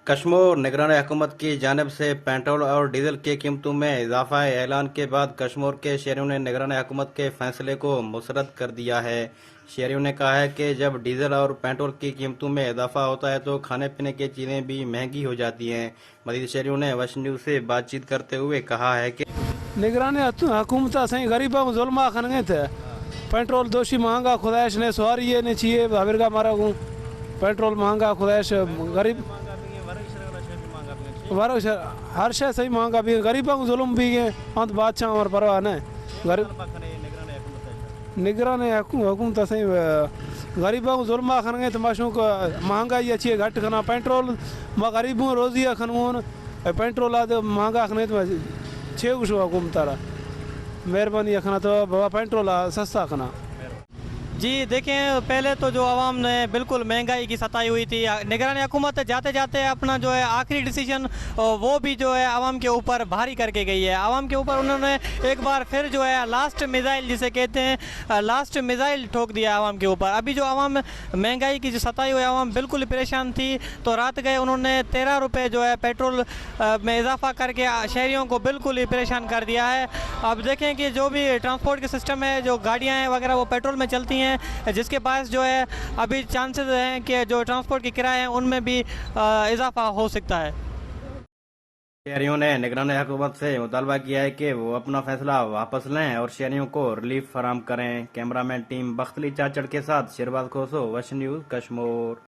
कश्मीर निगरान हुकूमत की जानिब से पेट्रोल और डीजल की कीमतों में इजाफा ऐलान के बाद कश्मीर के शहरियों ने निगरान हुकूमत के फैसले को मुस्तरद कर दिया है। शहरियों ने कहा है कि जब डीजल और पेट्रोल की कीमतों में इजाफा होता है तो खाने पीने की चीज़ें भी महंगी हो जाती हैं। मजीद शहरियों ने वश न्यूज़ से बातचीत करते हुए कहा है कि निगरानी हुकूमत सही गरीबों को जुल्मा खनगे थे पेट्रोल दोषी महंगा खुदाइश ने सवारी ये नहीं चाहिए भाविरगा मारा गूँ पेट्रोल महंगा खुदाइश गरीब वारो हर शय सही महंगा भी गरीबों को जुल्म भी है अंत बादशाह और परवाह न गरीब निगरानी हुकूमत सही गरीबों को जुल्मा खनगे तो माशू को महंगाई अच्छी है घट खना पेट्रोल माँ गरीबों रोजी खनगून पेट्रोल आदि महंगा खने तो छे कुछ हुकूमत मेहरबानी खना तो बाबा पेट्रोल सस्ता खना। जी देखें, पहले तो जो आवाम ने बिल्कुल महंगाई की सताई हुई थी, निगरानी हुकूमत जाते जाते अपना जो है आखिरी डिसीजन वो भी जो है आवाम के ऊपर भारी करके गई है। आवाम के ऊपर उन्होंने एक बार फिर जो है लास्ट मिसाइल जिसे कहते हैं लास्ट मिसाइल ठोक दिया आवाम के ऊपर। अभी जो आवाम महंगाई की जो सताई हुई आवाम बिल्कुल ही परेशान थी, तो रात गए उन्होंने 13 रुपये जो है पेट्रोल में इजाफा करके शहरियों को बिल्कुल ही परेशान कर दिया है। अब देखें कि जो भी ट्रांसपोर्ट के सिस्टम है, जो गाड़ियाँ हैं वगैरह वो पेट्रोल में चलती हैं, जिसके पास जो है अभी चांसेस हैं कि जो ट्रांसपोर्ट के किराए हैं उनमें भी इजाफा हो सकता है। शहरियों ने निगरान हुकूमत से मुतालबा किया है कि वो अपना फैसला वापस लें और शहरियों को रिलीफ फराहम करें। कैमरामैन टीम बख्तली चाचड़ के साथ शेरबाज खोसो, वश न्यूज़, कश्मीर।